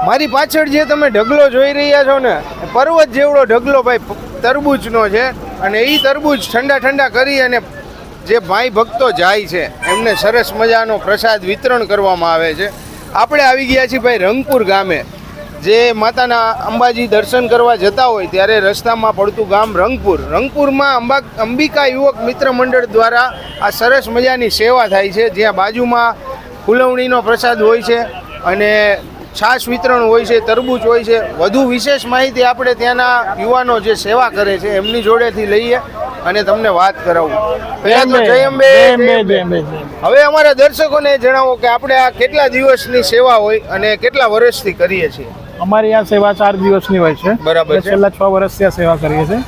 મારી પાછળ જે તમે ઢગલો જોઈ રહ્યા છો ને, પર્વત જેવડો ઢગલો ભાઈ તરબૂચનો છે. અને એ તરબૂચ ઠંડા ઠંડા કરી અને જે ભાઈ ભક્તો જાય છે એમને સરસ મજાનો પ્રસાદ વિતરણ કરવામાં આવે છે. આપણે આવી ગયા છીએ ભાઈ રંગપુર ગામે. જે માતાના અંબાજી દર્શન કરવા જતા હોય ત્યારે રસ્તામાં પડતું ગામ રંગપુર. રંગપુરમાં અંબિકા યુવક મિત્ર મંડળ દ્વારા આ સરસ મજાની સેવા થાય છે, જ્યાં બાજુમાં ફૂલવણીનો પ્રસાદ હોય છે અને છાશ વિતરણ હોય છે, તરબૂચ હોય છે. વધુ વિશેષ માહિતી આપણે ત્યાંના યુવાનો જે સેવા કરે છે એમની જોડેથી લઈએ અને તમને વાત કરાવું. પહેલા તો જય અંબે. હવે અમારા દર્શકોને જણાવો કે આપણે આ કેટલા દિવસની સેવા હોય અને કેટલા વર્ષથી કરીએ છીએ? અમારી આ સેવા 4 દિવસની હોય છે. બરાબર. છેલ્લા 6 વર્ષથી આ સેવા કરીએ છીએ.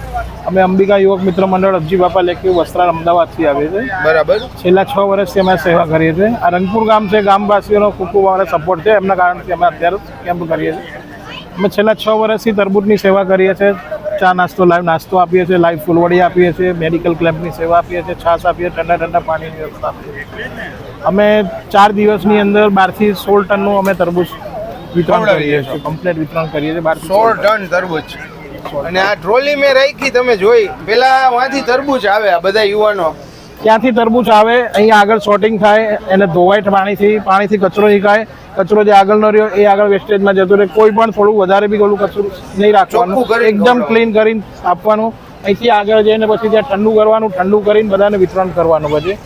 અમે અંબિકા યુવક મિત્ર મંડળ અબજી બાપા લેખી વસ્ત્રાલ અમદાવાદથી આવીએ છીએ. બરાબર. છેલ્લા 6 વર્ષથી અમે સેવા કરીએ છીએ. આ રંગપુર ગામ છે, ગામવાસીઓનો ખૂબ ખૂબ અમારે સપોર્ટ છે. એમના કારણથી અમે અત્યારે કેમ્પ કરીએ છીએ. અમે છેલ્લા 6 વર્ષથી તરબૂચની સેવા કરીએ છીએ. ચા નાસ્તો, લાઈવ નાસ્તો આપીએ છીએ, લાઈવ ફૂલવડી આપીએ છીએ, મેડિકલ ક્લેમ્પની સેવા આપીએ છીએ, છાશ આપીએ, ઠંડા ઠંડા પાણીની વ્યવસ્થા આપીએ છીએ. અમે 4 દિવસની અંદર 12 થી 16 ટનનું અમે તરબૂચ વિતરણ કરીએ છીએ. કમ્પ્લીટ વિતરણ કરીએ છીએ. 16 ટન તરબૂચ. અને આ ટ્રોલી મેં રાખી, તમે જોઈ, પેલા વાંથી તરબૂચ આવે. આ બધા યુવાનો ક્યાંથી તરબૂચ આવે, અહીંયા આગળ સોર્ટિંગ થાય, એને ધોવાય પાણીથી કચરો નીકળાય. કચરો જે આગળનો રહ્યો એ આગળ વેસ્ટેજમાં જતો રહે. કોઈ પણ થોડું વધારે બી ઓલું કચરું નહીં રાખવાનું, એકદમ ક્લીન કરીને આપવાનું. અહીંથી આગળ જઈને પછી ત્યાં ઠંડુ કરવાનું, ઠંડુ કરીને બધાને વિતરણ કરવાનું. પછી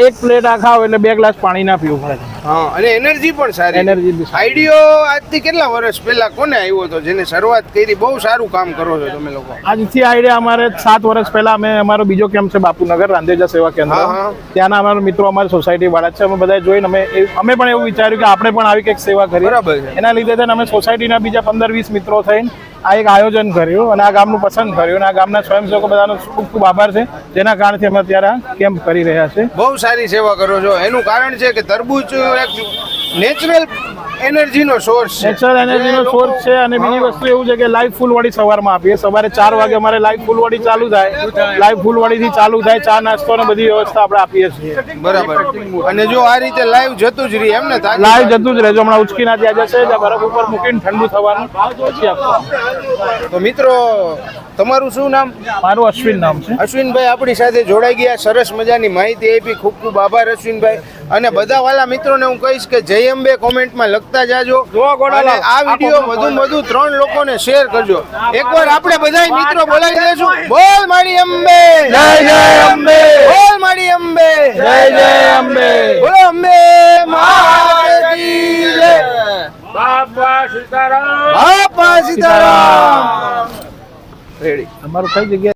એક પ્લેટ આ ખાવ એટલે 2 ગ્લાસ પાણી ના પીવું પડે. હા, અને એનર્જી પણ સારી. આઈડિયો આજથી કેટલા વર્ષ પહેલા કોને આવ્યો હતો જેને શરૂઆત કરી? બહુ સારું કામ કરો છો તમે લોકો. આજથી આઈડિયા અમારે 7 વર્ષ પહેલા અમે અમારો બીજો કેમ્પ છે બાપુનગર રાંદેજા સેવા કેન્દ્ર, ત્યાંના અમારા મિત્રો અમારી સોસાયટી વાળા છે. અમે બધા જોઈને અમે પણ એવું વિચાર્યું કે આપણે પણ આવી કંઈક સેવા કરીએ. બરાબર. એના લીધે અમે સોસાયટીના બીજા 15-20 મિત્રો થઈને આ એક આયોજન કર્યું અને આ ગામનું પસંદ કર્યું. અને આ ગામના સ્વયંસેવકો બધાનો ખૂબ ખૂબ આભાર છે, જેના કારણથી અમે અત્યારે આ કેમ્પ કરી રહ્યા છે. બહુ સારી સેવા કરો છો. એનું કારણ છે કે તરબૂચ એક નેચરલ એનર્જીનો સોર્સ છે. નેચરલ એનર્જીનો સોર્સ છે. અને બીજી વસ્તુ એવું છે કે લાઈવ ફૂલવડી સવારમાં આપીએ. સવારે 4 વાગે અમારે લાઈવ ફૂલવડી ચાલુ થાય. લાઈવ ફૂલવડીથી ચાલુ થાય, ચા નાસ્તો અને બધી વ્યવસ્થા આપણે આપીએ છીએ. બરાબર. અને જો આ રીતે લાઈવ જતું જ રહે એમ ને? લાઈવ જતું જ રહે. જો હમણાં ઉચકીના ત્યાં જશે, ત્યાં બરફ ઉપર મૂકીને ઠંડુ થવાનું પછી આપવાનું. તો મિત્રો, તમારું શું નામ? મારું અશ્વિન નામ છે. અશ્વિનભાઈ આપણી સાથે જોડાઈ ગયા, સરસ મજાની માહિતી આપી. ખૂબ ખૂબ આભાર અશ્વિનભાઈ. અને બધા વાલા મિત્રોને હું કહીશ કે જય અંબે કોમેન્ટમાં લખતા જાજો. અને આ વિડીયો વધુ 3 લોકોને શેર કરજો. એકવાર આપણે બધા મિત્રો બોલાવી દઈશું. બોલ માડી અંબે, જય જય અંબે, બોલ માડી અંબે, જય જય અંબે, બોલો અંબે માતાજી જય. બાપા સીતારામ, બાપા સીતારામ. રેડી. અમારું કઈ જગ્યાએ